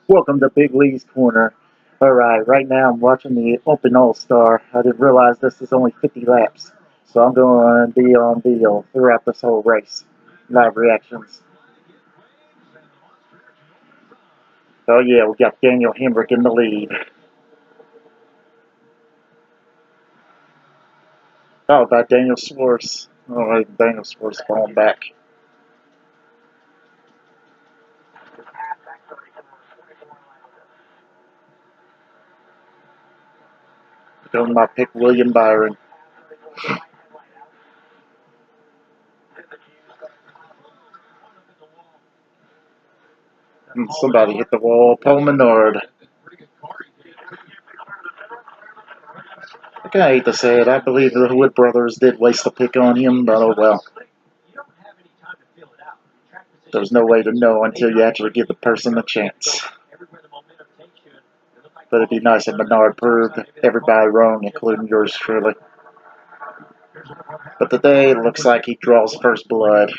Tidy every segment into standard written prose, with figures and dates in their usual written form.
Welcome to Big Lee's Corner. Alright, right now I'm watching the Open All-Star. I didn't realize this is only 50 laps. So I'm going to be on video throughout this whole race. Live reactions. Oh yeah, we got Daniel Hemrick in the lead. Oh, about Daniel Swartz. Oh, Daniel Swartz falling back. Going my pick, William Byron. And somebody hit the wall. Paul Menard. I kind of hate to say it. I believe the Wood brothers did waste a pick on him, but oh well. There's no way to know until you actually give the person a chance. But it'd be nice if Menard proved everybody wrong, including yours truly. But today it looks like he draws first blood,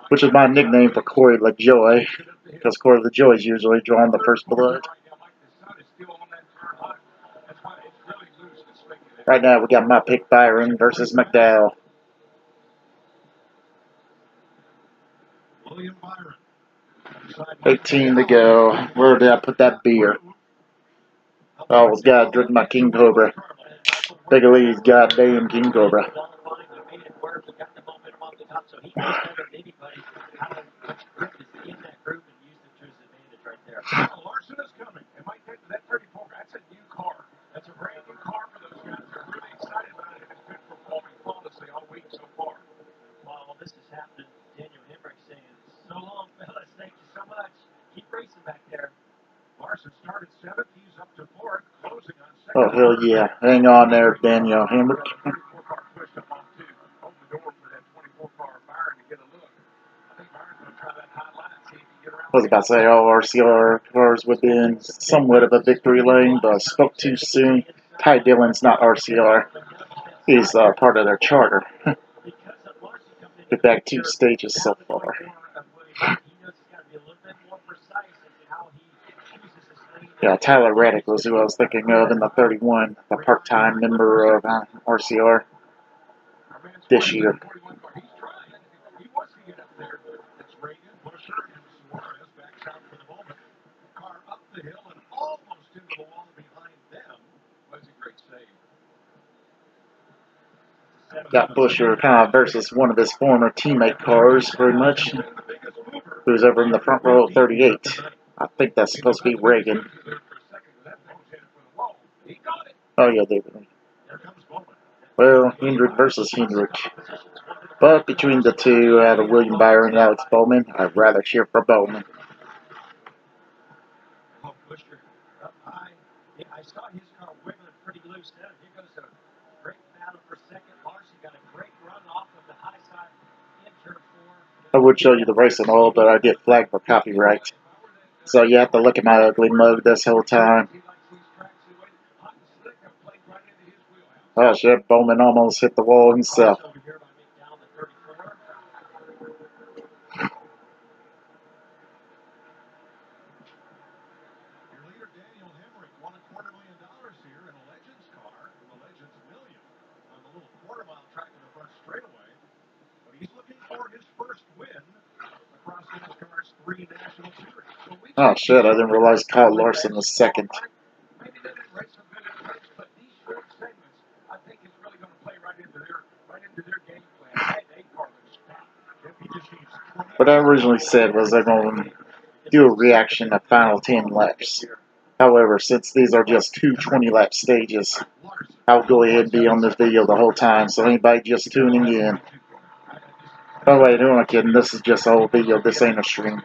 which is my nickname for Corey LaJoy, because Corey LaJoy is usually drawing the first blood. Right now we got my pick Byron versus McDowell. 18 to go. Where did I put that beer? Oh, it's got to drink my King Cobra. Big Lee's goddamn King Cobra. Oh, hell yeah. Hang on there, Daniel Hemrick. I was about to say all RCR cars within somewhat of a victory lane, but I spoke too soon. Ty Dillon's not RCR. He's part of their charter. Get back 2 stages so far. Yeah, Tyler Reddick was who I was thinking of in the 31, the part-time member of RCR this year. Got Busher kind of versus one of his former teammate cars, pretty much, who's over in the front row of 38. I think that's supposed to be Reagan. Oh, yeah, David. Well, Hendrick versus Hendrick. But between the two, out of William Byron and Alex Bowman, I'd rather cheer for Bowman. I would show you the race and all, but I get flagged for copyright. So you have to look at my ugly mug this whole time. Oh shit, Bowman almost hit the wall himself. Oh shit, I didn't realize Kyle Larson was second. What I originally said was they're going to do a reaction at final 10 laps. However, since these are just two 20-lap stages, I'll go ahead and be on this video the whole time, so anybody just tuning in. Oh wait, who am I kidding? This is just a whole video, this ain't a stream.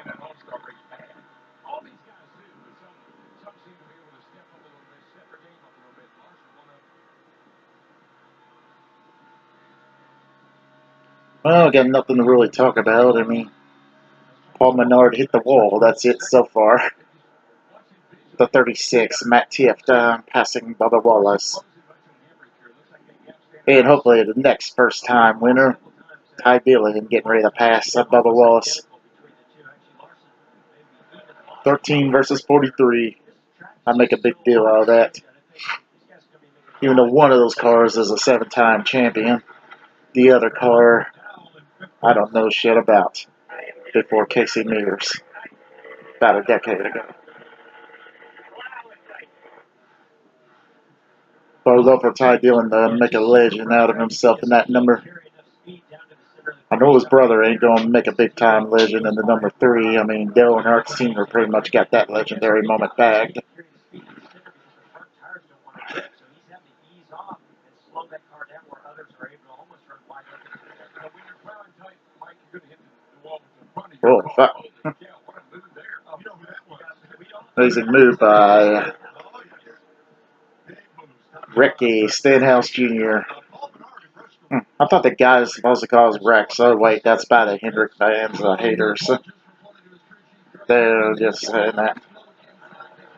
Well, I got nothing to really talk about. I mean, Paul Menard hit the wall, that's it so far. The 36, Matt Tiff passing Bubba Wallace. And hopefully the next first time winner, Ty Dillon, getting ready to pass Bubba Wallace. 13 versus 43. I make a big deal out of that. Even though one of those cars is a 7-time champion, the other car I don't know shit about before Casey Mears about a decade ago. But I would love for Ty Dillon to make a legend out of himself in that number. I know his brother ain't going to make a big-time legend in the number 3. I mean, Dale Earnhardt's team pretty much got that legendary moment bagged. Oh, fuck. Amazing move by Ricky Stenhouse Jr. I thought the guy was supposed to call us Rex. Oh, wait, that's by the Hendrick fans, the haters. They're just saying that.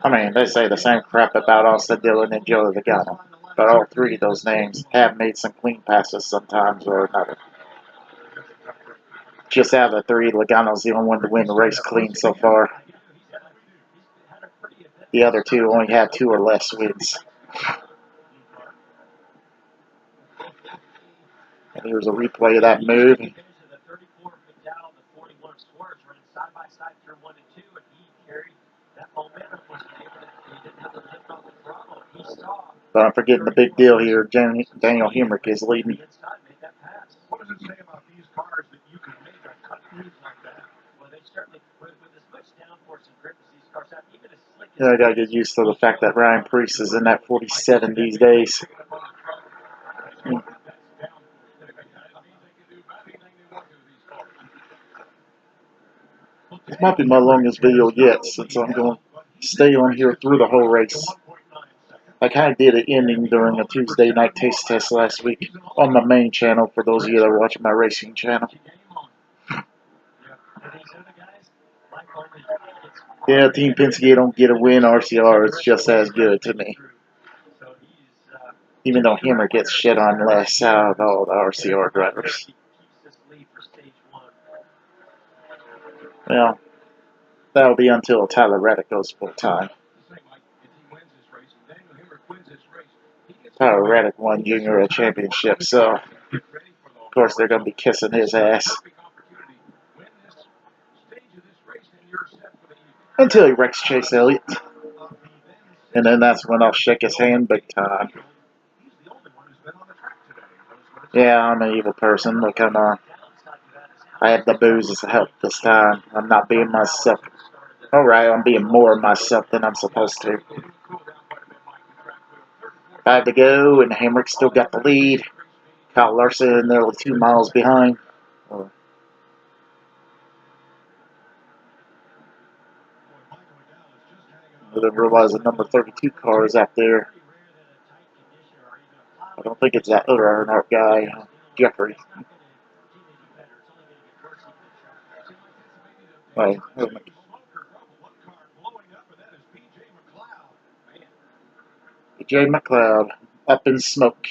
I mean, they say the same crap about Austin Dillon and Joe Logano. But all three of those names have made some clean passes sometimes or another. Just out of the three, Logano's the only one to win the race clean so far. The other two only have 2 or less wins. And here's a replay of that move. But I'm forgetting the big deal here. Daniel Hemrick is leading. Yeah, I gotta get used to the fact that Ryan Preece is in that 47 these days. This might be my longest video yet, since I'm going to stay on here through the whole race. I kind of did an ending during a Tuesday night taste test last week on my main channel, for those of you that are watching my racing channel. Yeah, Team Penske don't get a win. RCR is just as good to me. Even though Hemrick gets shit on less out of all the RCR drivers. Well, that'll be until Tyler Reddick goes full time. Tyler Reddick won Junior a championship, so of course they're going to be kissing his ass. Until he wrecks Chase Elliott. And then that's when I'll shake his hand big time. Yeah, I'm an evil person, but come on. I have the booze as help this time. I'm not being myself. Alright, I'm being more myself than I'm supposed to. 5 to go, and Hemrick still got the lead. Kyle Larson nearly 2 miles behind. I didn't realize the number 32 car is out there. I don't think it's that other Earnhardt guy, Jeffrey. Right. Jay McLeod, up in smoke.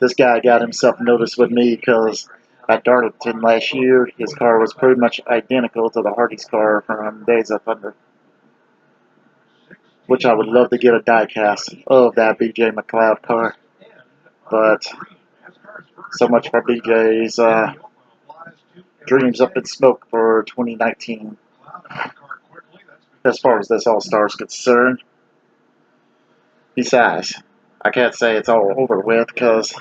This guy got himself noticed with me because at Darlington last year, his car was pretty much identical to the Hardy's car from Days of Thunder. Which I would love to get a diecast of that BJ McLeod car. But so much for BJ's dreams up in smoke for 2019. As far as this All-Star is concerned. Besides, I can't say it's all over with, because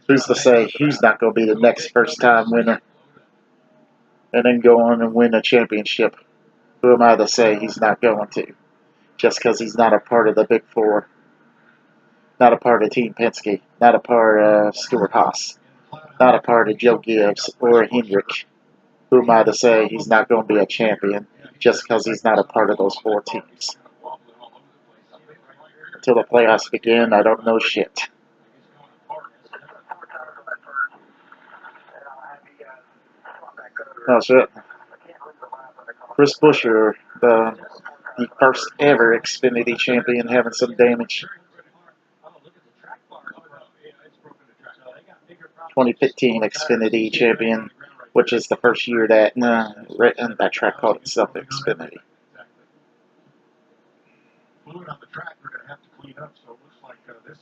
who's to say he's not going to be the next first-time winner and then go on and win a championship? Who am I to say he's not going to? Just because he's not a part of the Big Four. Not a part of Team Penske. Not a part of Stewart-Haas. Not a part of Joe Gibbs or Hendrick. Who am I to say he's not going to be a champion just because he's not a part of those 4 teams? Until the playoffs begin, I don't know shit. Oh shit. Chris Buescher, the first ever Xfinity champion, having some damage. 2015 Xfinity champion which is the first year that that track called itself Xfinity. Fluid on the track they're going to have to clean up, so it looks like this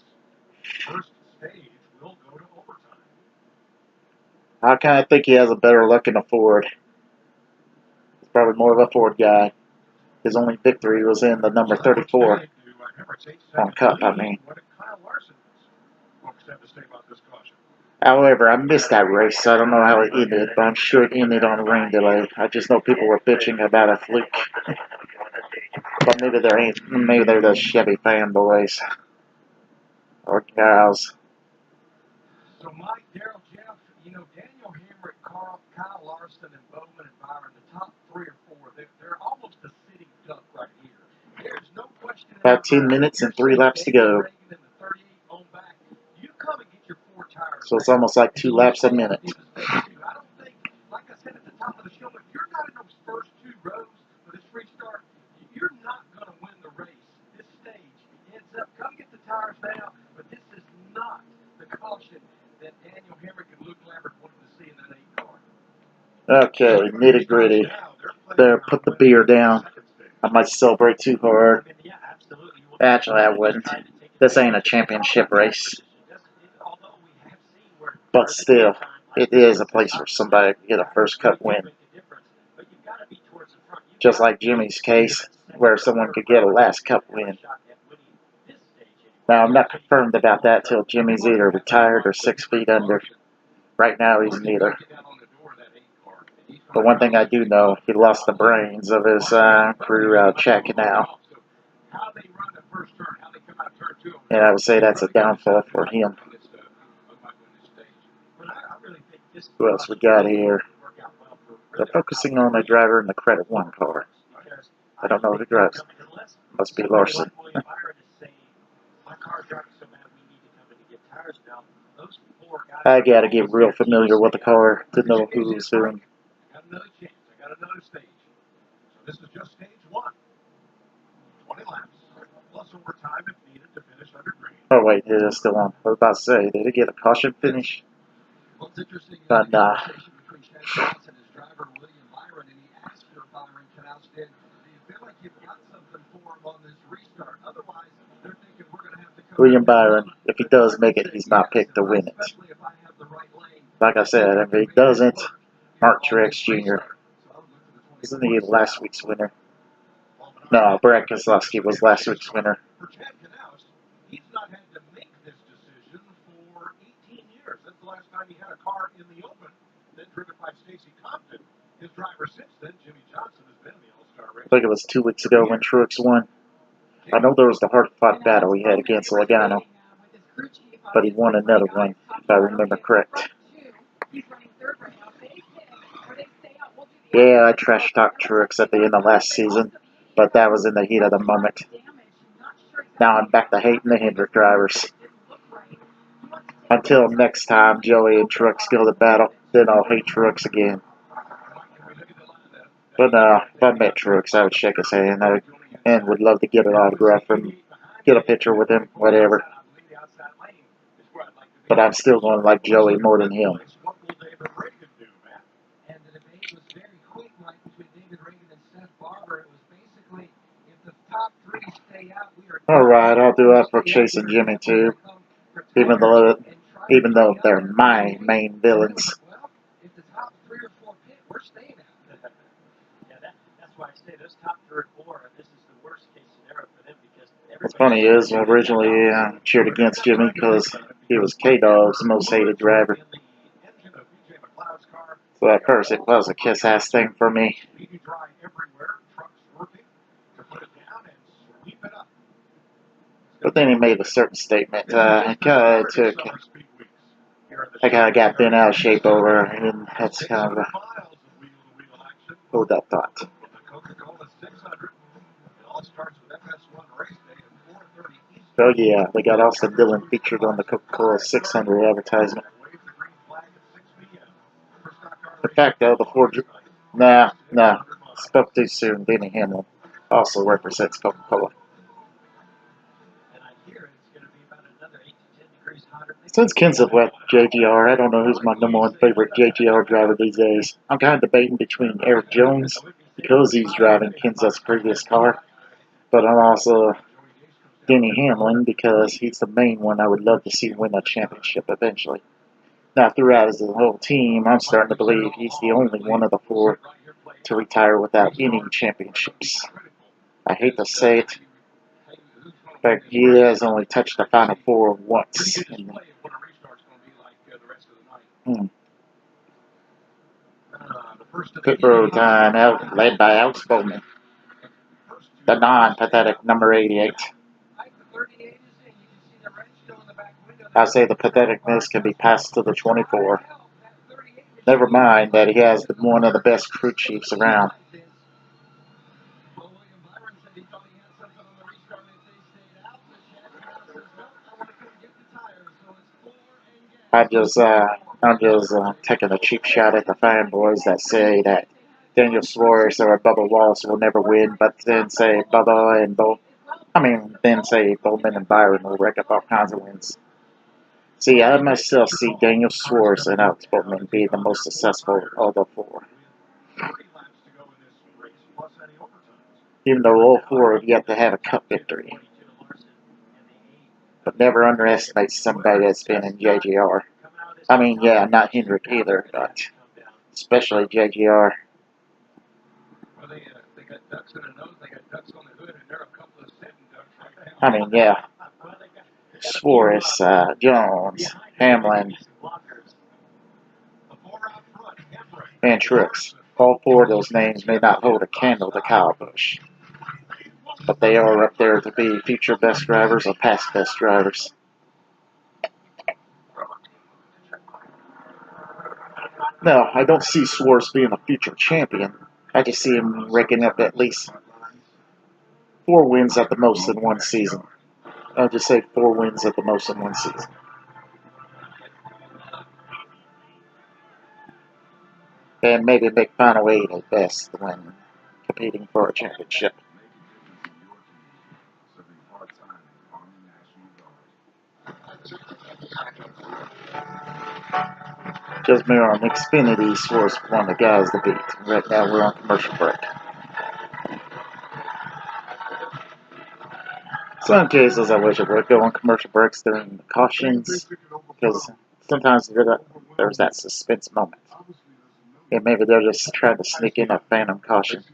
first stage will go to overtime. I kind of think he has a better luck in a Ford. He's probably more of a Ford guy. His only victory was in the number 34 on Cup, I mean. However, I missed that race, so I don't know how it ended, but I'm sure it ended on a rain delay. I just know people were bitching about a fluke. But maybe they're the Chevy fanboys or gals. So Mike, Daryl, Jeff, Daniel Hamrick, Kyle Larson, and Bowman and Byron, the top 3 or 4, they're almost a sitting duck right here. There's no question. About 10 minutes and 3 laps to go. So it's almost like 2 laps a minute. I don't think, like I said at the top of the show, if you're not in those first 2 rows for this restart, you're not going to win the race. This stage, heads up, come get the tires now, but this is not the caution that Daniel Hamrick and Luke Lambert wanted to see in that 8 car. Okay, nitty gritty. There, put the beer down. I might celebrate too hard. Actually, I wouldn't. This ain't a championship race. But still, it is a place for somebody to get a first Cup win. Just like Jimmy's case, where someone could get a last Cup win. Now, I'm not confirmed about that till Jimmy's either retired or 6 feet under. Right now, he's neither. But one thing I do know, he lost the brains of his crew checking out. And I would say that's a downfall for him. Who else we got here? They're focusing on a driver in the Credit 1 car. I don't know who drives. Must be Larson. I gotta get real familiar with the car to know who's who. This is just stage 1. 20 laps, plus overtime if needed to finish under green. Oh wait, it is still on. I was about to say, did it get a caution finish? But nah. William Byron, if he does make it, he's not picked to win it. Like I said, if he doesn't, Mark Truex Jr. Isn't he last week's winner? No, Brad Keselowski was last week's winner. He's not had to make this decision for 18 years. That's the last time he had a car in the open, then driven by Stacey Compton. His driver since then, Jimmy Johnson, has been in the All-Star race. I think it was 2 weeks ago when Truex won. I know there was the hard-fought battle he had against Logano, but he won another one, if I remember correct. Yeah, I trash-talked Truex at the end of last season, but that was in the heat of the moment. Now I'm back to hating the Hendrick drivers. Until next time Joey and Truex go to battle, then I'll hate Truex again. But if I met Truex, I would shake his hand and would love to get an autograph and get a picture with him, whatever. But I'm still going to like Joey more than him. Alright, I'll do that for Chase and Jimmy too. Even though they're my main villains. What's funny is, originally I cheered against Jimmy because he was K-Dog's most hated driver. So at first it was a kiss-ass thing for me. But then he made a certain statement. I kind of got bent out of shape over, and that's kind of a hold that thought. Oh yeah, they got Austin Dillon featured on the Coca-Cola 600 advertisement. In fact, though, the Ford... Nah, spoke too soon. Denny Hamlin also represents Coca-Cola. Since Kenseth left JGR, I don't know who's my #1 favorite JGR driver these days. I'm kind of debating between Eric Jones because he's driving Kenseth's previous car, but I'm also Denny Hamlin because he's the main one I would love to see win a championship eventually. Now, throughout as a whole team, I'm starting to believe he's the only one of the four to retire without any championships. I hate to say it, but he has only touched the Final Four once. Pit road time, out, led by Alex Bowman, the non-pathetic number 88. I say the patheticness can be passed to the 24. Never mind that he has one of the best crew chiefs around. I'm just taking a cheap shot at the fanboys that say that Daniel Suarez or Bubba Wallace will never win, but then say then say Bowman and Byron will rack up all kinds of wins. See, I myself see Daniel Suarez and Alex Bowman being the most successful of the four. Even though all four have yet to have a cup victory. But never underestimate somebody that's been in JGR. I mean, yeah, not Hendrick either, but especially JGR. I mean, yeah. Suarez, Jones, Hamlin, and Truex. All four of those names may not hold a candle to Kyle Busch, but they are up there to be future best drivers or past best drivers. No, I don't see Suarez being a future champion. I just see him raking up at least 4 wins at the most in one season. I'll just say 4 wins at the most in one season. And maybe make final 8 at best when competing for a championship. Just mirror on Xfinity, Suarez one of the guys to beat. Right now we're on commercial break. Some cases I wish it would go on commercial breaks during the cautions, because sometimes there's that suspense moment. And maybe they're just trying to sneak in a phantom caution.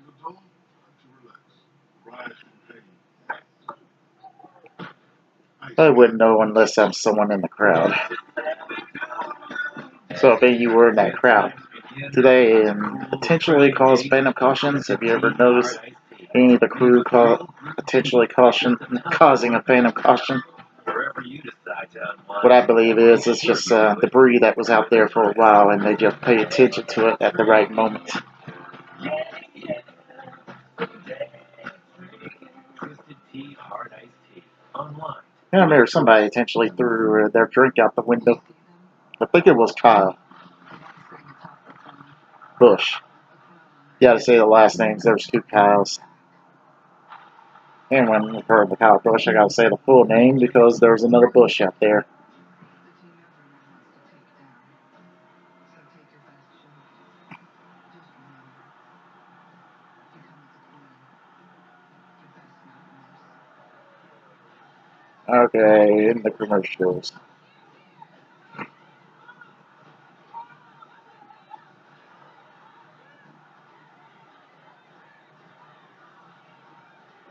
I wouldn't know unless I'm someone in the crowd. So if you were in that crowd today and potentially cause phantom cautions, have you ever noticed any of the crew potentially causing a phantom caution? What I believe is it's just debris that was out there for a while and they just pay attention to it at the right moment. I remember somebody intentionally threw their drink out the window. I think it was Kyle Busch. You gotta say the last names, there's 2 Kyles. And when you heard the Kyle Busch, I gotta say the full name because there's another Busch out there. Okay, in the commercials.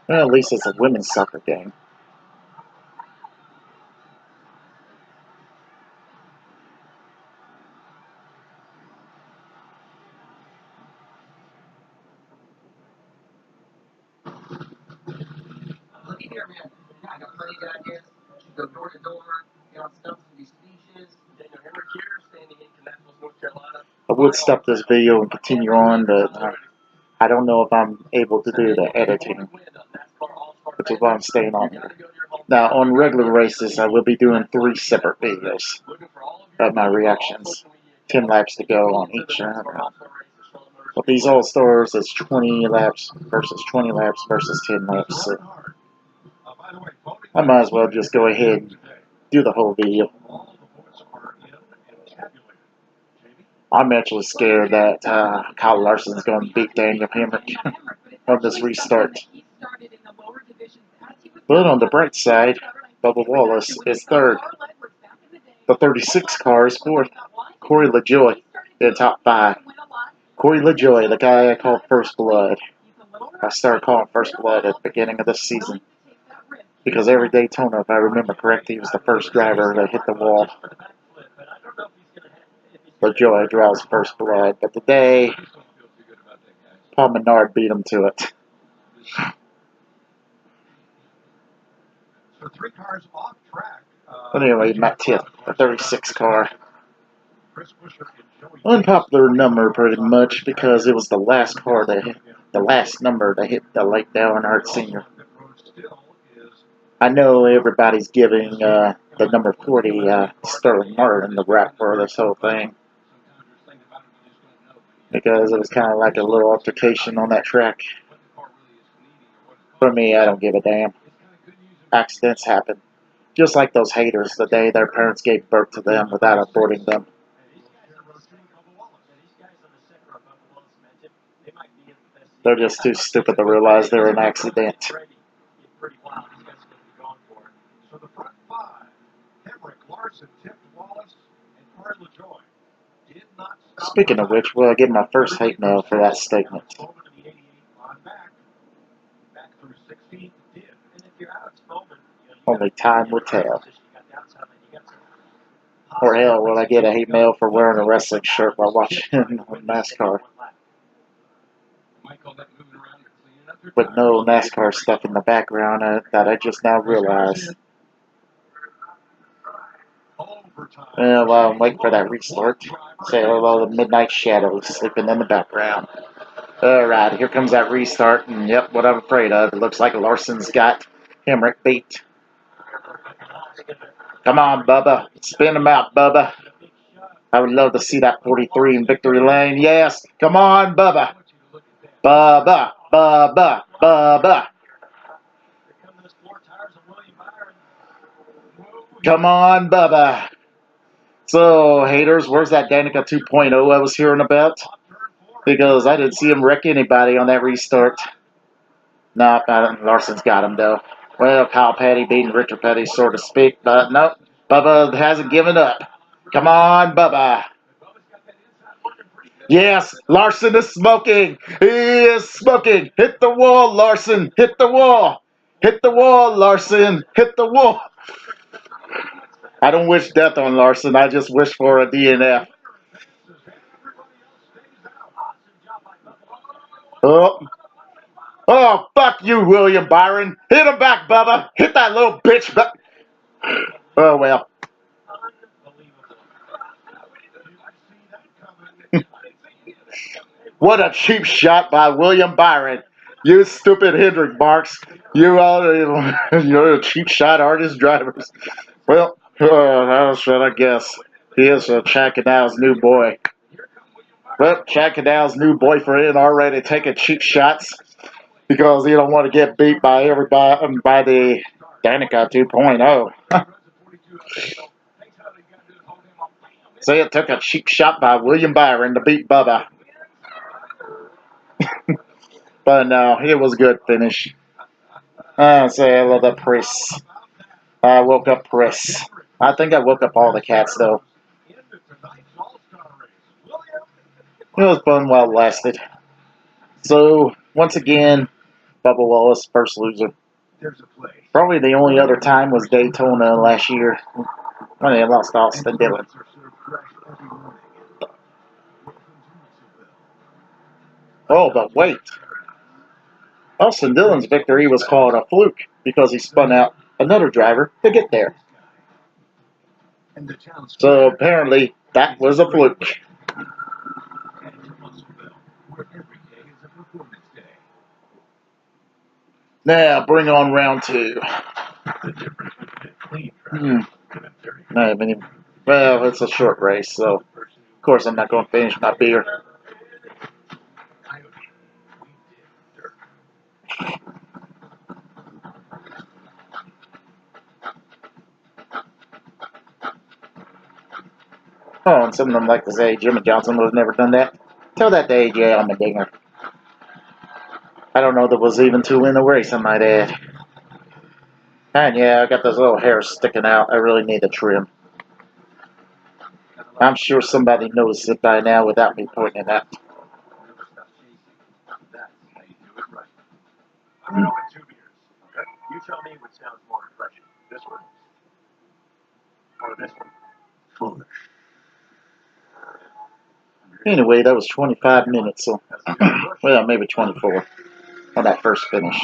Well, at least it's a women's soccer game. I would stop this video and continue on, but I don't know if I'm able to do the editing, which is why I'm staying on here. Now, on regular races, I will be doing 3 separate videos of my reactions. 10 laps to go on each round. But these All-Stars is 20 laps versus 20 laps versus 10 laps. So I might as well just go ahead and do the whole video. I'm actually scared that Kyle Larson's going to beat Daniel Hemrick on this restart. But on the bright side, Bubba Wallace is third. The 36 car is fourth. Corey LaJoy in top 5. Corey LaJoy, the guy I called First Blood. I started calling First Blood at the beginning of this season. Because every Daytona, if I remember correctly, he was the first driver that hit the wall. LaJoy drives First Blood. But today, Paul Menard beat him to it. But anyway, Matt Tiff, the 36 car. Unpopular number pretty much because it was the last car that hit, the last number that hit the Lake Dale Sr. I know everybody's giving the number 40 Sterling Martin the rap for this whole thing because it was kind of like a little altercation on that track. For me, I don't give a damn. Accidents happen. Just like those haters the day their parents gave birth to them without aborting them. They're just too stupid to realize they're an accident. Speaking of which, will I get my first hate mail for that statement? Only time will tell. Or hell, will I get a hate mail for wearing a wrestling shirt while watching NASCAR? With no NASCAR stuff in the background that I just now realized. Well, I'm waiting for that restart. Say hello to Midnight Shadows sleeping in the background. Alright, here comes that restart, and yep, what I'm afraid of. It looks like Larson's got Hemrick beat. Come on, Bubba. Spin him out, Bubba. I would love to see that 43 in victory lane. Yes, come on, Bubba. Bubba, Bubba, Bubba. Come on, Bubba. So, haters, where's that Danica 2.0 I was hearing about? Because I didn't see him wreck anybody on that restart. No, Larson's got him, though. Well, Kyle Petty beating Richard Petty, so to speak. But nope, Bubba hasn't given up. Come on, Bubba. Yes, Larson is smoking. He is smoking. Hit the wall, Larson. Hit the wall. Hit the wall, Larson. Hit the wall. I don't wish death on Larson. I just wish for a DNF. Oh. Oh, fuck you, William Byron. Hit him back, Bubba. Hit that little bitch back. Oh, well. What a cheap shot by William Byron. You stupid Hendrick Marks. You're a cheap shot artist drivers. Well, how should I guess? He is Chad Cadell's new boy. Well, Chad Cadell's new boyfriend already taking cheap shots because he don't want to get beat by everybody by the Danica 2.0. So it took a cheap shot by William Byron to beat Bubba. But no, it was a good finish. Say hello to Press. I woke up Press. I think I woke up all the cats, though. It was fun while it lasted. So, once again, Bubba Wallace, first loser. Probably the only other time was Daytona last year when they lost to Austin Dillon. Oh, but wait. Austin Dillon's victory was called a fluke because he spun out another driver to get there. So apparently that was a fluke. Now bring on round 2. Well, it's a short race, so of course I'm not going to finish my beer. Oh, and some of them like to say Jimmy Johnson would have never done that. Tell that to AJ Allmendinger. I don't know that was even to win the race, I might add. And yeah, I got those little hairs sticking out. I really need a trim. I'm sure somebody knows it by now without me pointing it out. I'm going to open 2 beers. Okay? You tell me what sounds more refreshing. This one or this one? Foolish. Anyway, that was 25 minutes, so well, maybe 24 on that first finish.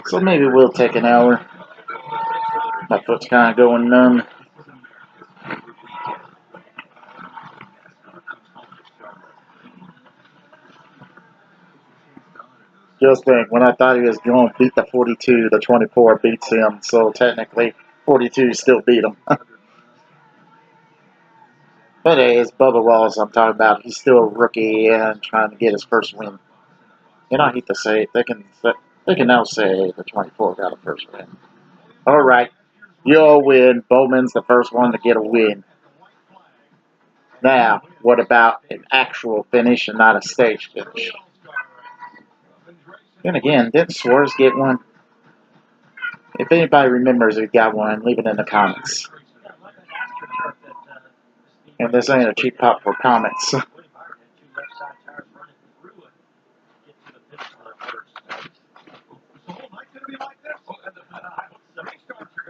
So maybe we'll take an hour. My foot's kind of going numb. Just think, when I thought he was going to beat the 42, the 24 beats him. So technically, 42 still beat him. But hey, it's Bubba Wallace I'm talking about. He's still a rookie and trying to get his first win. And I hate to say it, they can now say the 24 got a first win. All right, you'll win. Bowman's the first one to get a win. Now, what about an actual finish and not a stage finish? Then again, didn't Suarez get one? If anybody remembers who got one, leave it in the comments. And this ain't a cheap pop for comments.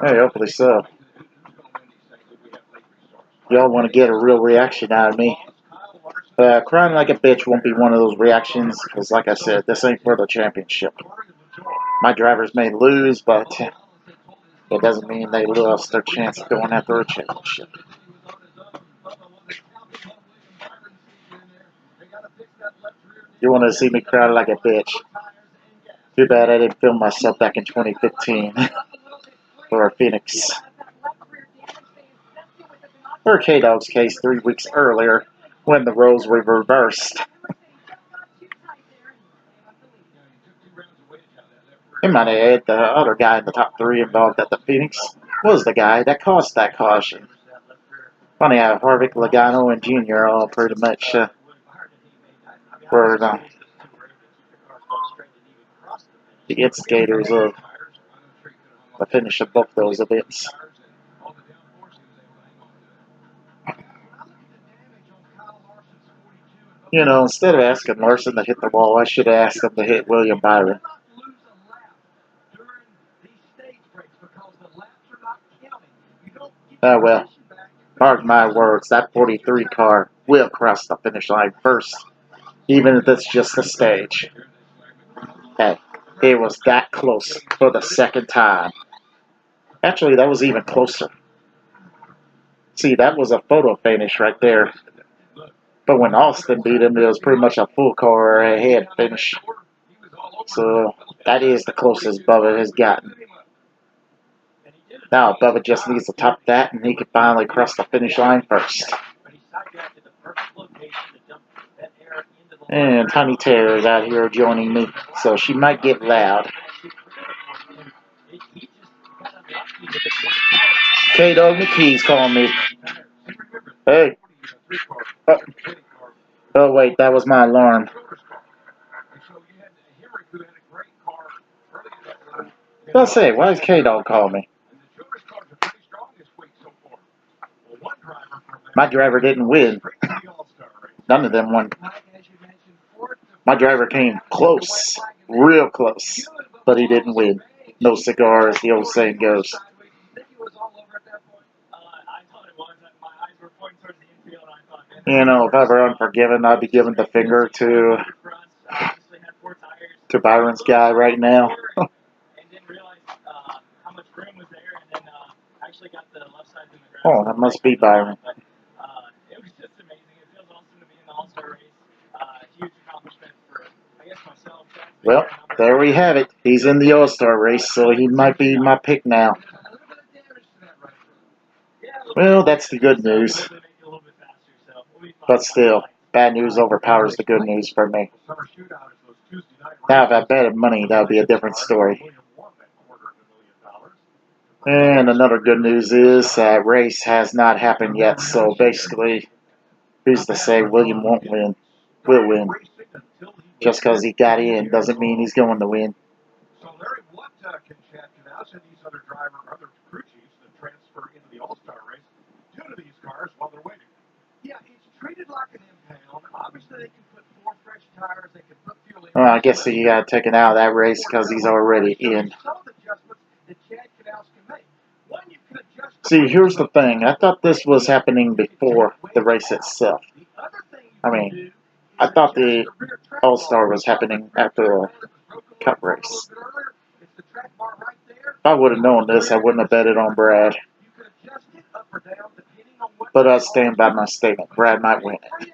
Hey, hopefully so. Y'all want to get a real reaction out of me. Crying like a bitch won't be one of those reactions, because like I said, this ain't for the championship. My drivers may lose, but it doesn't mean they lost their chance of going after a championship. You want to see me cry like a bitch? Too bad I didn't film myself back in 2015 for Phoenix. Or K-Dog's case 3 weeks earlier when the roles were reversed. In my head, the other guy in the top 3 involved at the Phoenix was the guy that caused that caution. Funny how Harvick, Logano, and Jr. all pretty much were the instigators of the finish of both those events. You know, instead of asking Larson to hit the wall, I should have asked him to hit William Byron. Oh well, mark my words, that 43 car will cross the finish line first, even if it's just a stage. Hey, it was that close for the second time. Actually, that was even closer. See, that was a photo finish right there. But when Austin beat him, it was pretty much a full car ahead finish. So that is the closest Bubba has gotten. Now Bubba just needs to top that, and he can finally cross the finish line first. And Tiny Terror is out here joining me, so she might get loud. K-Dog McKee's calling me. Hey. Oh, wait, that was my alarm. I'll say, why is K-Dog calling me? My driver didn't win. None of them won. My driver came close, real close, but he didn't win. No cigar, as the old saying goes. You know, if ever unforgiven, I'd be giving the finger to Byron's guy right now. Oh, that must be Byron. Well, there we have it. He's in the All-Star race, so he might be my pick now. Well, that's the good news. But still, bad news overpowers the good news for me. Now, if I betted money, that would be a different story. And another good news is that race has not happened yet. So basically, who's to say William won't win? Will win. Just because he got in doesn't mean he's going to win. So, Larry, what can Chad Knaus and these other other crew chiefs that transfer into the All-Star race do to these cars while they're waiting? Yeah, it's treated like an impound. Obviously, they can put 4 fresh tires. They can put fuel in. Well, I guess he got taken out of that race because he's already in. See, here's the thing. I thought this was happening before the race itself. I mean, I thought the All-Star was happening after the Cup race. If I would have known this, I wouldn't have betted on Brad. But I stand by my statement. Brad might win it.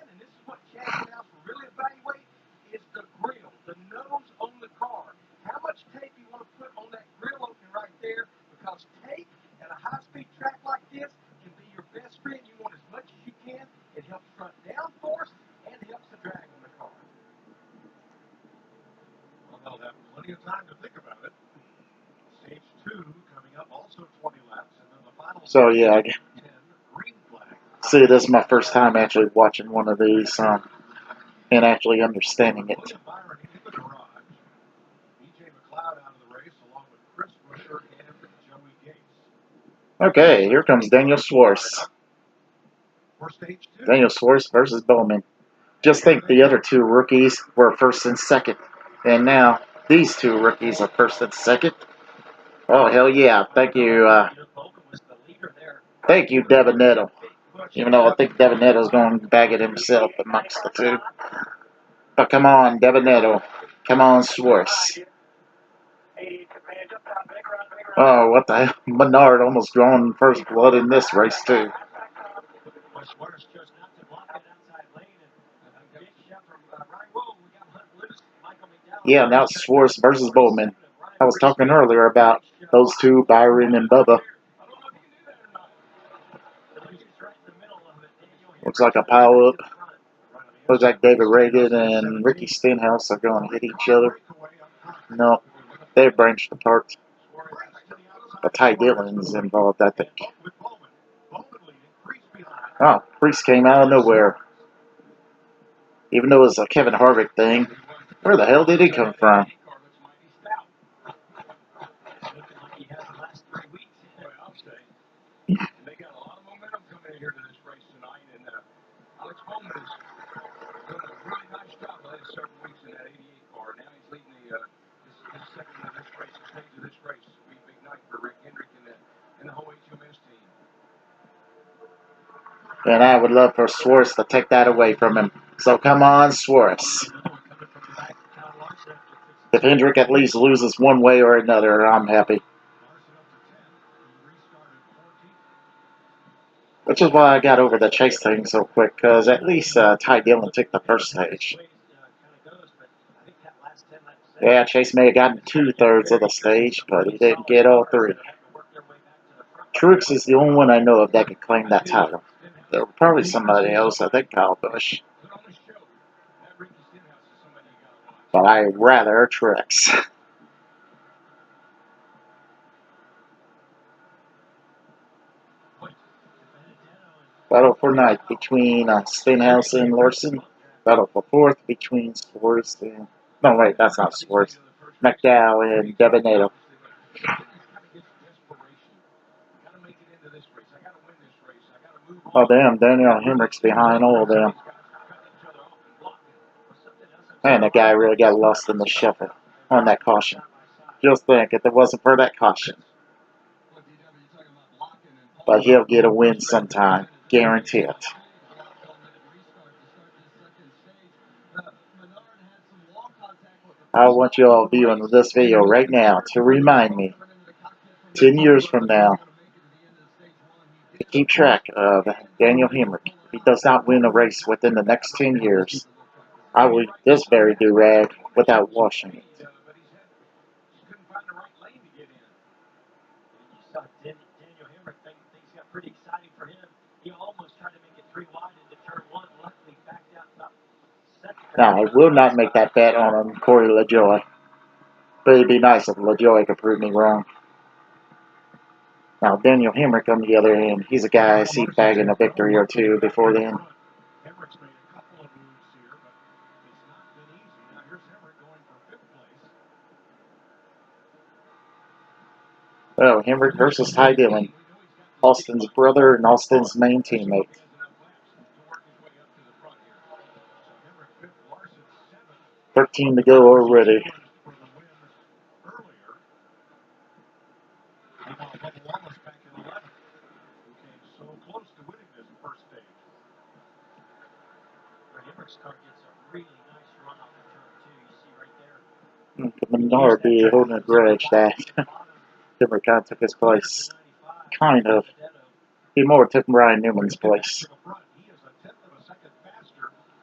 So yeah, see, this is my first time actually watching one of these and actually understanding it. Okay, here comes Daniel Schwartz. Daniel Schwartz versus Bowman. Just think the other 2 rookies were first and second, and now these 2 rookies are first and second. Oh hell yeah! Thank you, Devin Nettle. Even though I think Devin Nettle's going to bag it himself amongst the 2. But come on, Devin Nettle. Come on, Schwartz. Oh, what the hell? Menard almost drawing first blood in this race, too. Yeah, now it's Schwartz versus Bowman. I was talking earlier about those 2, Byron and Bubba. Looks like a pile up. Looks like David Reagan and Ricky Stenhouse are going to hit each other. No, they've branched apart. But Ty Dillon's involved, I think. Oh, Priest came out of nowhere. Even though it was a Kevin Harvick thing, where the hell did he come from? And I would love for Schwartz to take that away from him. So come on, Schwartz. If Hendrick at least loses one way or another, I'm happy. Which is why I got over the chase thing so quick, because at least Ty Dillon took the first stage. Yeah, Chase may have gotten 2/3 of the stage, but he didn't get all 3. Truex is the only one I know of that could claim that title. There were probably somebody else, I think Kyle Busch. But I'd rather Truex. Battle for ninth between Stenhouse and Larson. Battle for fourth between Schwartz and... No, wait, that's not Schwartz. McDowell and Devin Neto. Oh, damn, Daniel Hemrick's behind all of them. Man, that guy really got lost in the shuffle on that caution. Just think, if it wasn't for that caution. But he'll get a win sometime. Guarantee it. I want you all viewing this video right now to remind me, 10 years from now, to keep track of Daniel Hemrick. If he does not win a race within the next 10 years, I will this very do-rag without washing it. Now, I will not make that bet on Corey LaJoy. But it'd be nice if LaJoy could prove me wrong. Now, Daniel Hemrick, on the other hand, he's a guy I see bagging a victory or two before then. Hemrick's made a couple of moves here, but it's not been easy. Now here's Hemrick going for 5th place. Well, Hemrick versus Ty Dillon, Austin's brother and Austin's main teammate. 13 to go already. Menard be holding a grudge that Hemrick kind of took his place. Kind of. He more took Ryan Newman's place.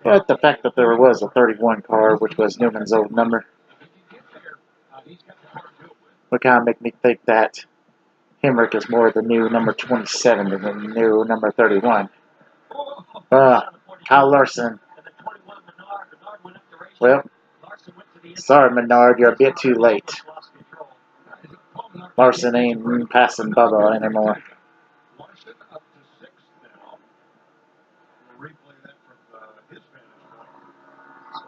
But the fact that there was a 31 car, which was Newman's old number, would kind of make me think that Hemrick is more the new number 27 than the new number 31. Kyle Larson. Well, sorry, Menard, you're a bit too late. Larson ain't passing Bubba anymore.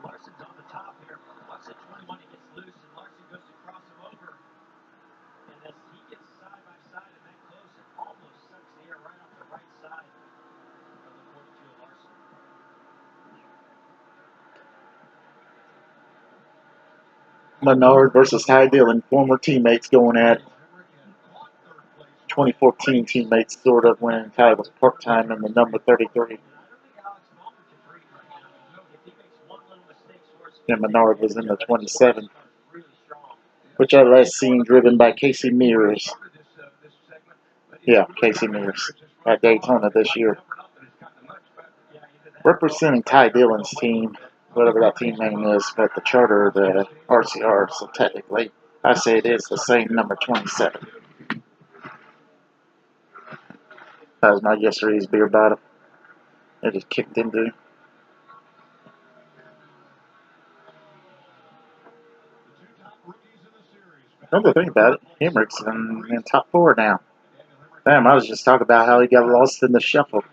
Larson's on the top here. Watch the 21, he gets loose, and Larson goes to cross him over. And as he gets side by side and that close, it almost sucks the air right off the right side of the 42 of Larson. Menard versus Ty Dillon, former teammates going at 2014 teammates, sort of, when Ty was part-time in the number 33. And Menard was in the 27, which I last seen driven by Casey Mears. Yeah, Casey Mears at Daytona this year. Representing Ty Dillon's team, whatever that team name is, but the charter, the RCR, so technically, I say it is the same number 27. That was my yesterday's beer bottle. It just kicked into. Another thing about it, Hemrick's in top 4 now. Damn, I was just talking about how he got lost in the shuffle.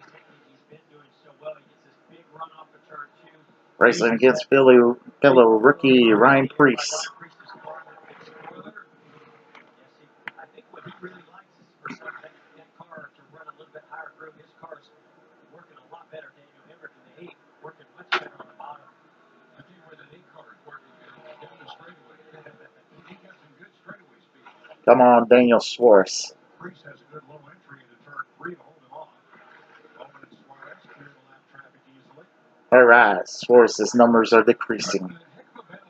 Racing against fellow rookie Ryan Priest. I think what he really likes is for that car to run a little bit higher through. His car's working a lot better. Daniel Hemrick in the 8 working much better on the bottom. I tell you where that 8 car is working good. Down the straightaway. He got some good straightaway speed. Come on, Daniel Suarez. Priest has a good low entry into turn 3 to hold him off. Bowman and Suarez clear the lap traffic easily. All right, Suarez's numbers are decreasing.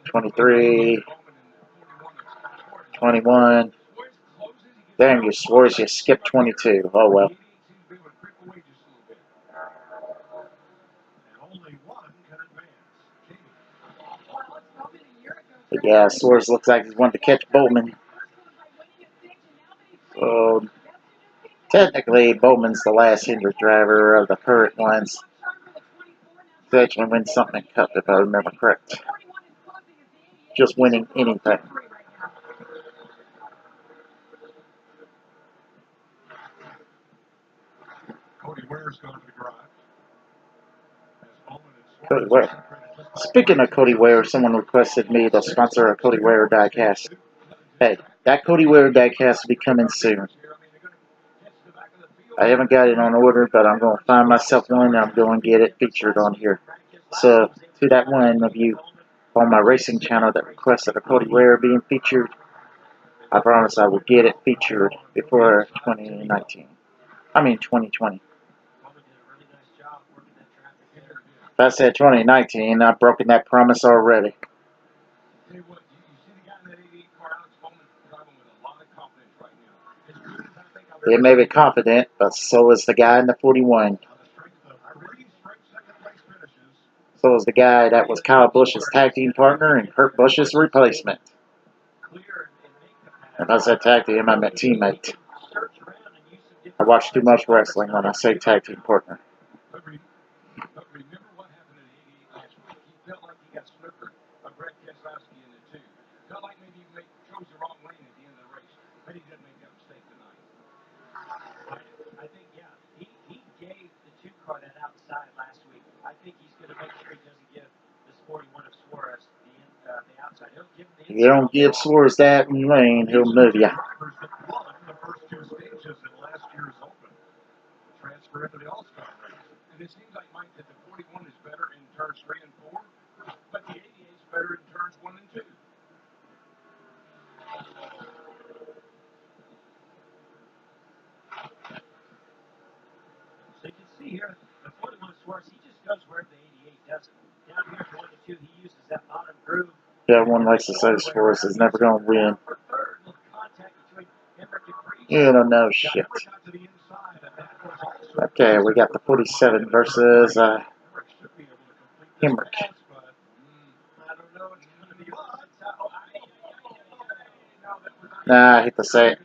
23, 21. Damn, you Suarez, you skipped 22. Oh well. But yeah, Suarez looks like he's wanting to catch Bowman. So, technically, Bowman's the last Hendrick driver of the current ones to actually win something in Cup, if I remember correct. Just winning anything. Cody Ware's gone to the garage. Cody Ware. Speaking of Cody Ware, someone requested me to sponsor a Cody Ware diecast. Hey, that Cody Ware diecast will be coming soon. I haven't got it on order, but I'm going to find myself one and I'm going to get it featured on here. So, to that one of you on my racing channel that requested a Cody Ware being featured, I promise I will get it featured before 2019. I mean 2020. If I said 2019, I've broken that promise already. They may be confident, but so is the guy in the 41. So is the guy that was Kyle Busch's tag team partner and Kurt Busch's replacement. If I said tag team, I meant teammate. I watch too much wrestling when I say tag team partner. If you don't give Suarez that in lane, he'll move you. The first two stages in last year's Open, transfer into the All-Star race. And it seems like, Mike, that the 41 is better in turns 3 and 4, but the 88 is better in turns 1 and 2. So you can see here, the 41 Suarez, he just goes wherever the 88 doesn't. Down here, 1 and 2, he uses that bottom groove. Yeah, one likes to say Suarez is never going to win. You don't know shit. Okay, we got the 47 versus Hemrick. Nah, I hate to say it.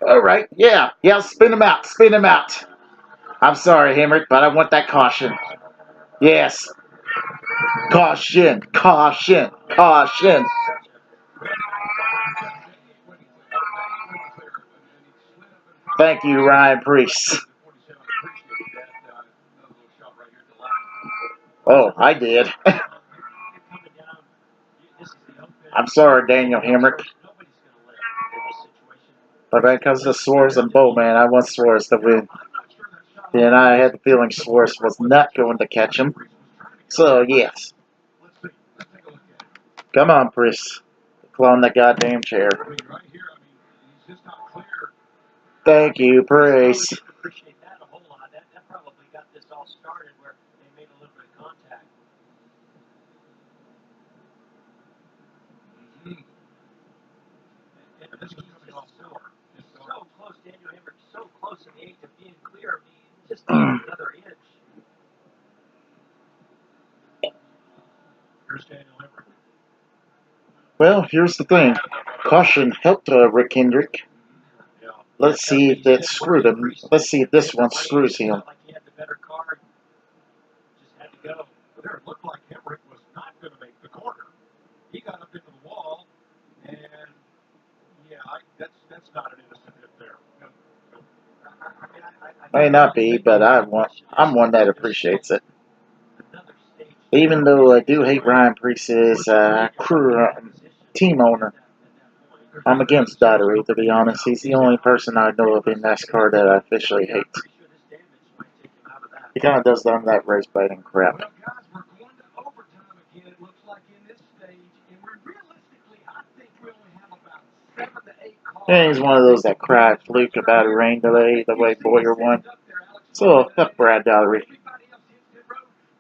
All right, yeah, spin him out, spin him out. I'm sorry, Hemrick, but I want that caution. Yes. Caution, caution, caution. Thank you, Ryan Priest. Oh, I did. I'm sorry, Daniel Hemrick. But because of Suarez and Bowman, I want Suarez to win. And I had the feeling Suarez was not going to catch him. So, yes. Come on, Priest. Clone that goddamn chair. Thank you, Priest. Appreciate that a whole lot. That probably got this all started where they made a little bit of contact. And this is coming off sore. So close, Daniel Hemrick, so close in the 8 to being clear. I mean, just another inch. Here's Daniel Hemrick. Well, here's the thing. Caution helped Rick Hendrick. Let's see if that screwed him. Let's see if this one screws him. Like he had the better card. Just had to go. There, it looked like Hemrick was not going to make the corner. He got up into the wall, and yeah, that's not an innocent hit there. No, no. May not be, but I'm one that appreciates it. Even though I do hate Ryan Priest's team owner, I'm against Daughtery, to be honest. He's the only person I know of in NASCAR that I officially hate. He kind of does that race baiting crap. Well, guys, we're going to overtime again, it looks like in this stage, and we're realistically, I think we only have about 7 to 8 cars. Yeah, he's one of those that cried fluke about a rain delay the way Boyer won. So, fuck Brad Daughtery.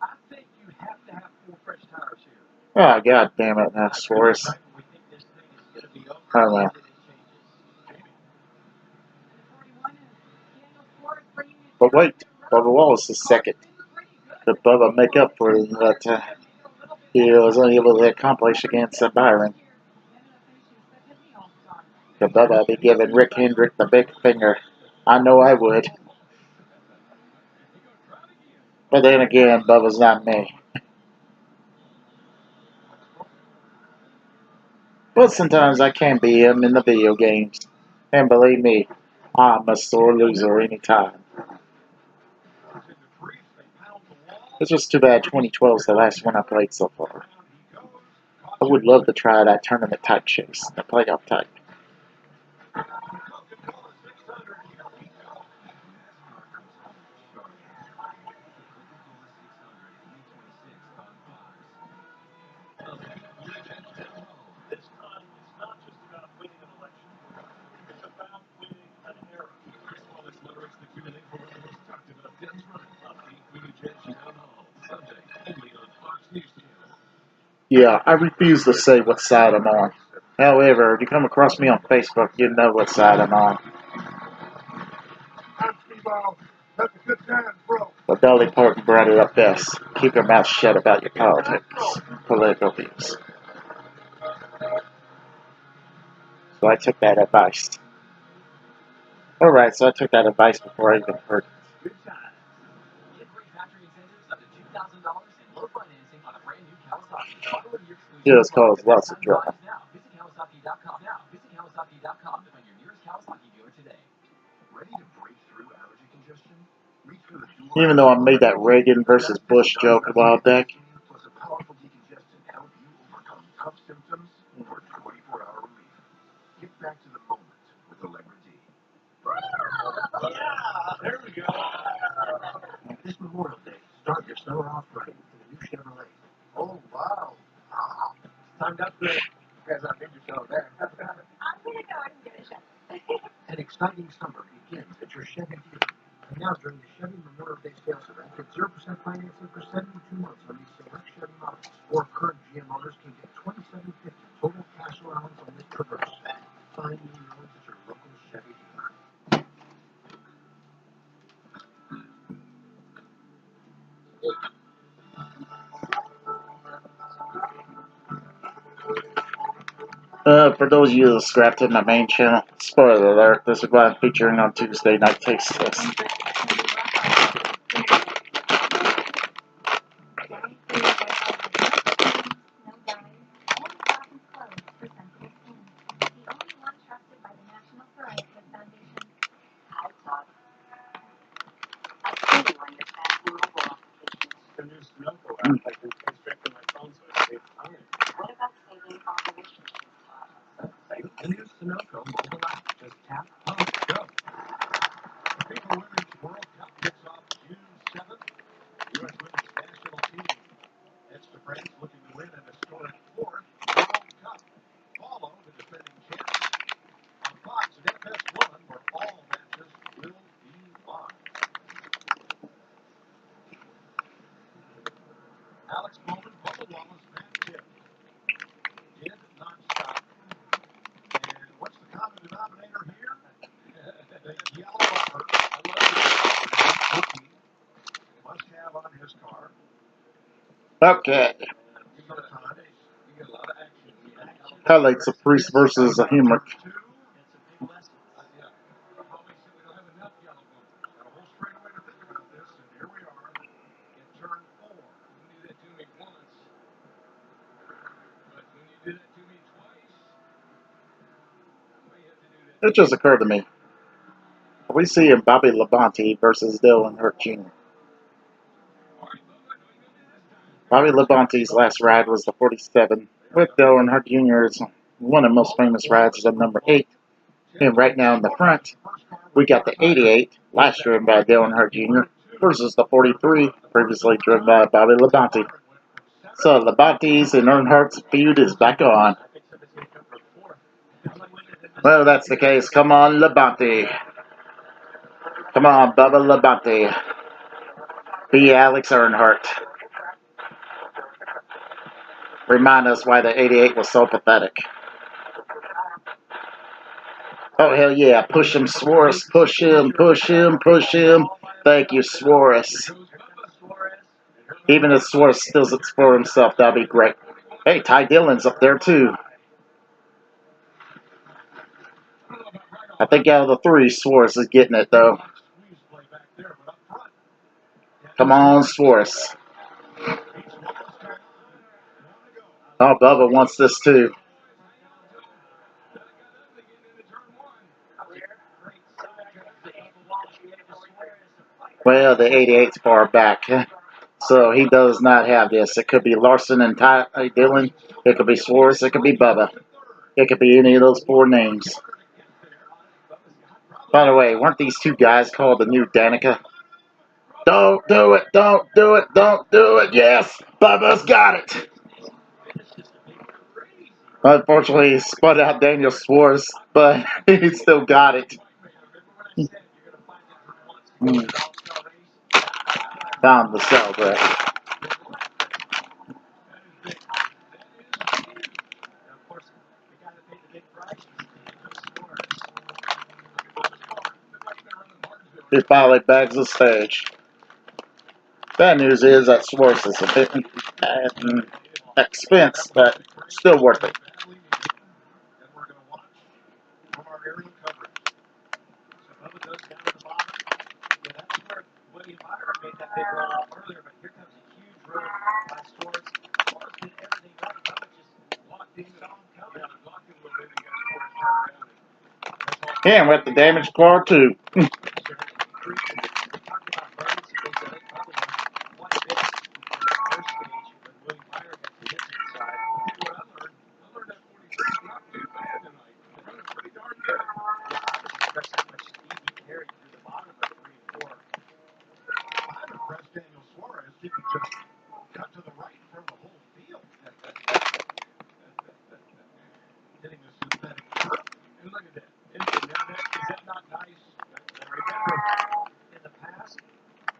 I think you have to have 4 fresh tires here. Oh, god damn it, now Suarez. I don't know. But wait, Bubba Wallace is second. Did Bubba make up for that he was unable to accomplish against Byron? Did Bubba be giving Rick Hendrick the big finger? I know I would. But then again, Bubba's not me. But sometimes I can be him in the video games. And believe me, I'm a sore loser anytime. It's just too bad 2012 is the last one I played so far. I would love to try that tournament type chase, the playoff type. Yeah, I refuse to say what side I'm on. However, if you come across me on Facebook, you know what side I'm on. But Dolly Parton brought it up best. Keep your mouth shut about your political views. So I took that advice. Alright, so I took that advice before I even heard it. It has caused lots of drama. Even though I made that Reagan versus Bush joke a while back, Miller Off-Road for the new Chevrolet. Oh, wow. Time to upgrade. You guys outdid yourself there. I'm going to go and give it a shot. An exciting summer begins at your Chevy dealer. And now during the Chevy Memorial Day sales event, get 0% financing for 72 months on these select Chevy models. Or current GM owners can get $2,750 total cash allowance on this Traverse. Find new loans at your local Chevy dealer. For those of you that subscribe to my main channel, spoiler alert, this is what I'm featuring on Tuesday Night Taste Test. The new Sunoco mobile app. Just tap, pump, go. The FIFA Women's World Cup kicks off June 7th. U.S. Women's National Team heads to France looking to win an historic fourth World Cup. Follow the defending champs on Fox and FS1, where all matches will be live. Alex Bowman, Bubba Wallace, Matt Tiff did not stop. And what's the common denominator here? The yellow bumper. I love it. Must have on his car. Okay. Highlights of Priest versus a Hummer. It just occurred to me. We see Bobby Labonte versus Dale Earnhardt Jr. Bobby Labonte's last ride was the 47, with Dale Earnhardt Jr.'s one of the most famous rides, the number 8. And right now in the front, we got the 88, last driven by Dale Earnhardt Jr., versus the 43, previously driven by Bobby Labonte. So Labonte's and Earnhardt's feud is back on. Well, that's the case. Come on, Labonte. Come on, Bubba Labonte. Be Alex Earnhardt. Remind us why the 88 was so pathetic. Oh, hell yeah. Push him, Suarez. Push him, push him, push him. Thank you, Suarez. Even if Suarez steals it for himself, that'd be great. Hey, Ty Dillon's up there, too. I think out of the 3, Suarez is getting it, though. Come on, Suarez. Oh, Bubba wants this, too. Well, the 88's far back, so he does not have this. It could be Larson and Ty Dillon. It could be Suarez. It could be Bubba. It could be any of those 4 names. By the way, weren't these 2 guys called the new Danica? Don't do it! Don't do it! Don't do it! Yes! Bubba's got it! Unfortunately, he spun out Daniel Suarez, but he still got it. Time to celebrate. He finally bags the stage. Bad news is that Suarez is a bit at an expense, but still worth it. And with the damaged car, too. hitting a synthetic turf. And look at that. Is that not nice? Remember, in the past,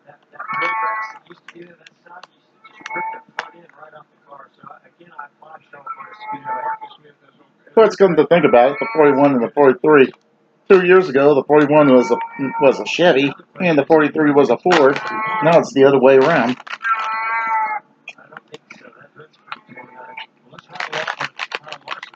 that real grass that used to be there, that sun used to just rip the front end right off the car. So, again, I applaud Sean for his speed. Marcus Smith has Well, it's come to think about it, the 41 and the 43. 2 years ago, the 41 was a Chevy, and the 43 was a Ford. Now it's the other way around. I don't think so. That's pretty cool. Well, let's run along with Kyle Larson.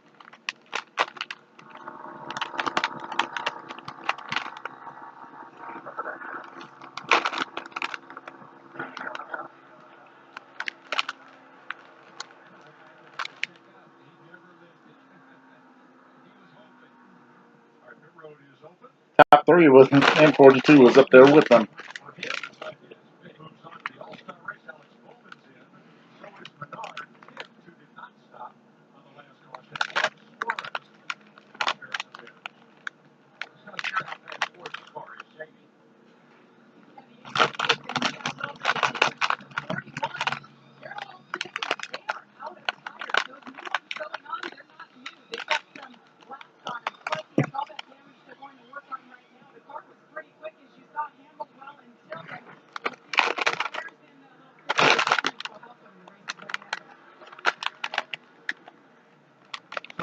Top 3 was, and 42 was up there with them.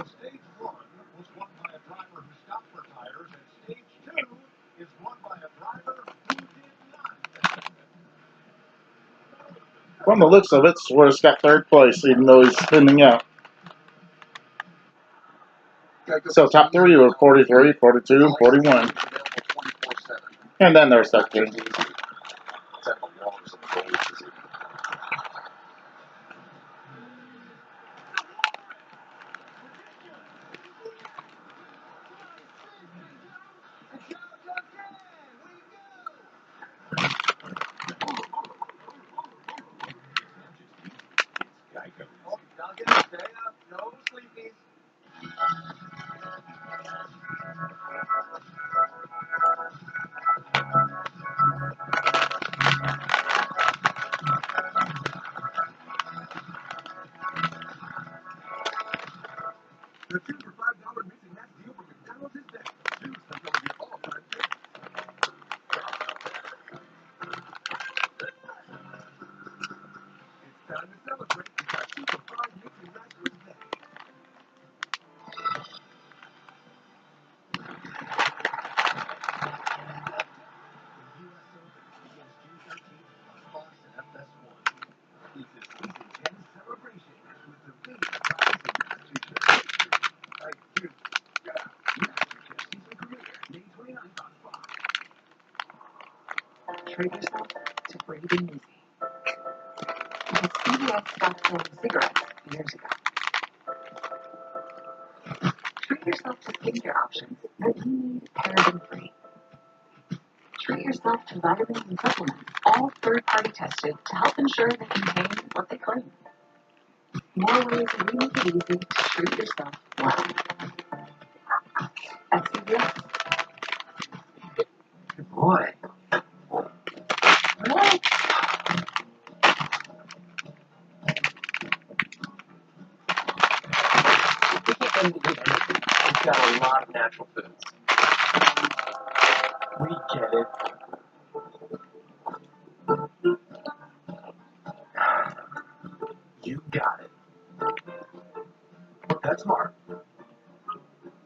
Stage 1 was won by a driver who stopped for tires, and stage 2 is won by a driver who did not. From the looks of it, Suarez got 3rd place, even though he's spinning out. So top 3 were 43, 42, and 41. And then there's 13. No sleepies. The 2 for $5 missing that deal from McDonald's is back. Choose until we get all time favorites. It's time to celebrate because 2 for $5 missing that is back. The U.S. Open begins June 13th on Fox and FS1. It's a season 10 celebration with the biggest prize in MasterChef history. MasterChef season premiere May 29th on Fox. Treat yourself to breathing easy. Because CBS stopped selling cigarettes years ago. Treat yourself to skincare options that you need paraben-free. Treat yourself to vitamins and supplements, all third-party tested to help ensure they contain what they claim. More ways we make it easy to treat yourself well. At CVS. Boy. What? We can't get into anything. We've got a lot of natural foods. We get it. You got it. PetSmart.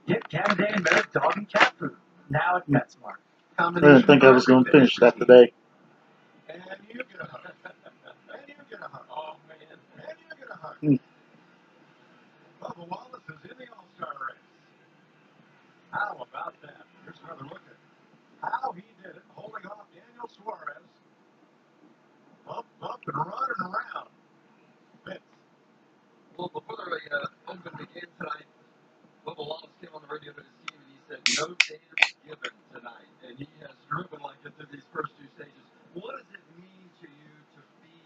Get Canada and Merrick dog and cat food. Now at PetSmart. I didn't think I was going to finish that today. And you get a hug. And you get a hug. Oh, man. And you get a hug. Bubba Wallace is in the All-Star race. How about that? Here's another look at how he did it, holding off Daniel Suarez. Up, and running around. Vince. Well, before the Open began tonight, Bubba Wallace came on the radio to his team and he said, no damn given tonight. And he has driven like it through these first 2 stages. What does it mean to you to be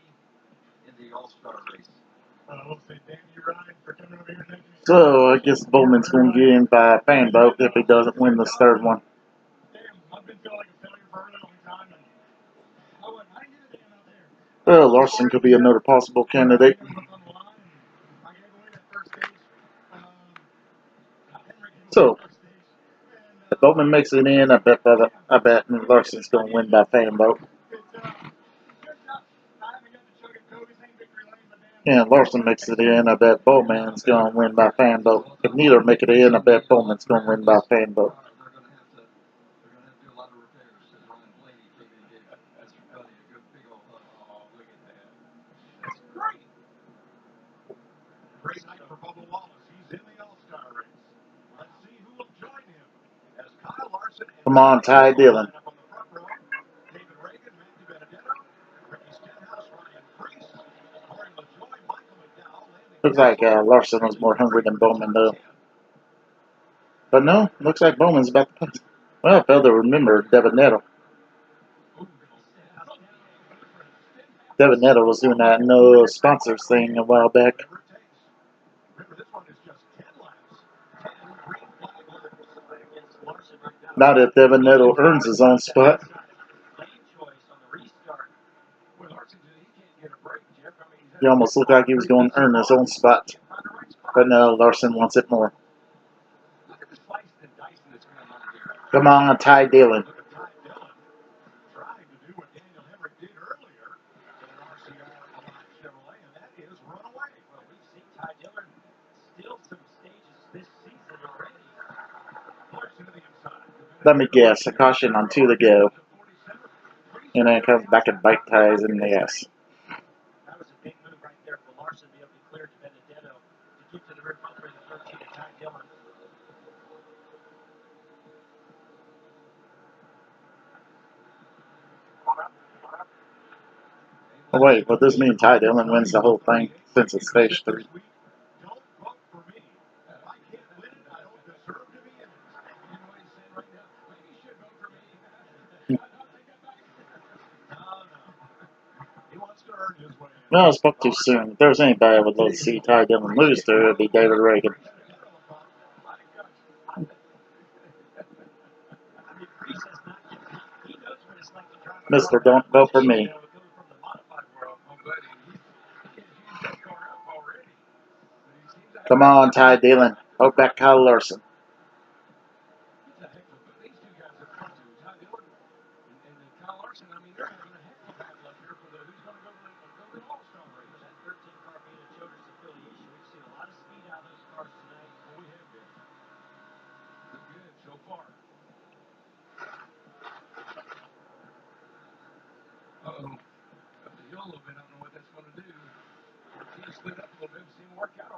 in the All-Star race? We'll say, damn you, Ryan, for coming over here. So I guess Bowman's going to get in by a fan vote if he doesn't win this 3rd one. Damn, I've been feeling like a failure for a really long time. And I didn't get a damn out there. Well, Larson could be another possible candidate. I gave away that first stage. So, if Bowman makes it in, I bet Larson's going to win by fan vote. Yeah, Larson makes it in, I bet Bowman's going to win by fan vote. If neither make it in, I bet Bowman's going to win by fan vote. Great night for Bubba Wallace. He's in the All-Star race. Let's see who will join him as Kyle Larson and Come on, Ty Dillon. up on the front row. David Reagan, Matthew Benedetto, Ricky Stenhouse, Ryan Priest, Corey LaJoy, Michael McDowell, Landon Looks like Larson was more hungry than Bowman, though. But no, looks like Bowman's about to pass. Well, I failed to remember Devin Nettle. Devin Nettle was doing that no sponsors thing a while back. Remember, this one is just 10 laps. 10 green flag laps against Larson right now. Not if Devin Nettle earns his own spot. Lane choice on the restart. With Larson, he can't get a break, Jeff. I mean, He almost looked like he was going to earn his own spot. But no, Larson wants it more. Look at the slicing and dicing that's going on here. Come on, Ty Dillon. Look at Ty Dillon trying to do what Daniel Hemrick did earlier in an RCR Avant Chevrolet, and that is run away. Well, we've seen Ty Dillon steal some stages this season already. Larson to the inside. Let me guess, a caution on 2 to go. And then it comes back and bite Ty's in the ass. That was a big move right there for Larson to be able to clear to Benedetto to get to the rear bumper in the 13 to Ty Dillon. Oh, wait, but this means Ty Dillon wins the whole thing since it's stage 3. Don't vote for me. If I can't win it, I don't deserve to be in it. You know what he's saying right now? Maybe you should vote for me. I'll take that back. No. He wants to earn his way in. Well, I spoke too soon. If there was anybody I would love to see Ty Dillon lose to, it would be David Reagan. Mister, don't vote for me. Come on, Ty Dillon. Vote back Kyle Larson.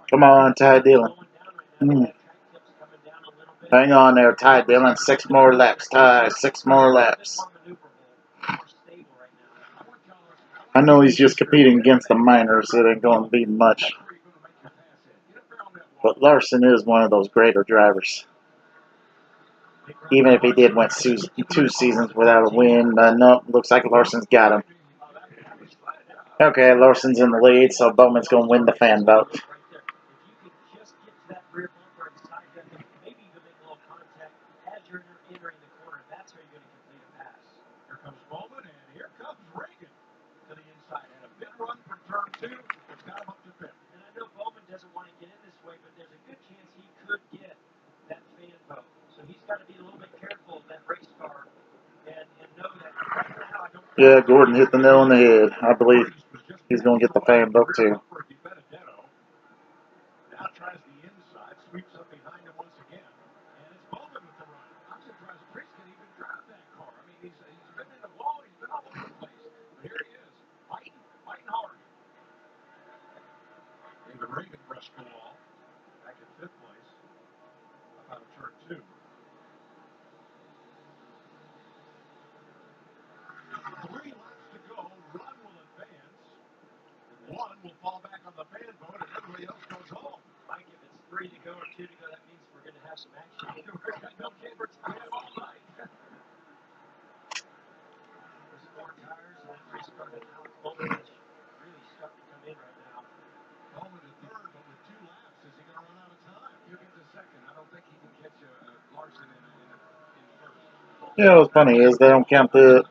Come on, Ty Dillon. Hang on there, Ty Dillon. 6 more laps, Ty. 6 more laps. I know he's just competing against the minors. It ain't going to be much. But Larson is one of those greater drivers. Even if he did win 2 seasons without a win, no, looks like Larson's got him. Okay, Larson's in the lead, so Bowman's going to win the fan vote. Here comes Bowman, and here comes Reagan to the inside. And a big run for turn 2. It's got him up to 5th. And I know Bowman doesn't want to get in this way, but there's a good chance he could get that fan vote. So he's got to be a little bit careful of that race car and know that right now I don't. Yeah, Gordon hit the nail on the head. I believe he's going to get the fan vote too. Now tries the inside, sweeps up behind him once again. And it's Bowman with the run. I'm surprised Priest can even drive that car. I mean, he's been in the wall, he's been all over the place. But here he is, fighting hard. David Reagan brushed the wall. Back in 5th place. Up out of turn 2. 3 laps to go. Run will advance. 1 will fall back on the fan vote, and everybody else goes home. Mike, if it's 3 to go or 2 to go, that means we're going to have some action. We've got no camera time all night. There's 4 tires, and that restarted Alex Bowman, which really starting to come in right now. Bowman to 3rd, but with 2 laps, is he going to run out of time? He'll get to 2nd. I don't think he can catch Larson in 1st. Yeah, what's funny is they don't count the,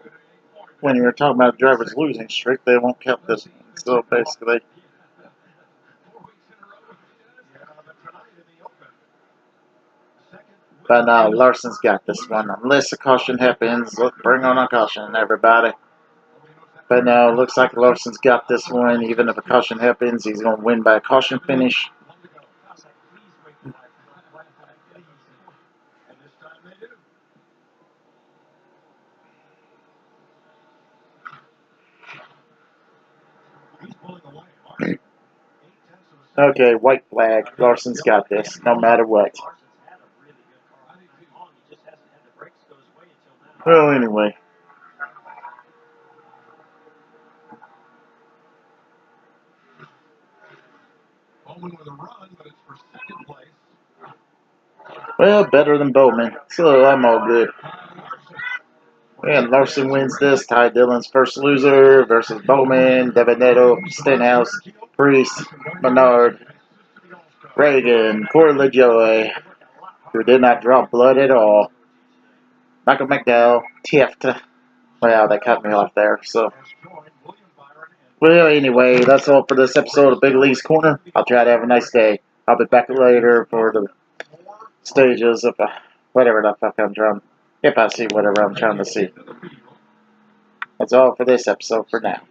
when you're talking about drivers losing streak, they won't count this. So basically, 4 weeks in a row. Yeah, but tonight in the Open, 2nd But no, Larson's got this one. Unless a caution happens, let's bring on a caution, everybody. But no, looks like Larson's got this one. Even if a caution happens, he's going to win by a caution finish. Okay, white flag. Larson's got this, no matter what. Well, anyway. Well, better than Bowman, so I'm all good. And Larson wins this. Ty Dillon's first loser versus Bowman, Devinetto, Stenhouse, Priest, Menard, Reagan, Corey LaJoy, who did not drop blood at all. Michael McDowell, Tift. Wow, that cut me off there. So, well, anyway, that's all for this episode of Big Lee's Corner. I'll try to have a nice day. I'll be back later for the stages of whatever the fuck I'm trying. If I see whatever I'm trying to see. That's all for this episode for now.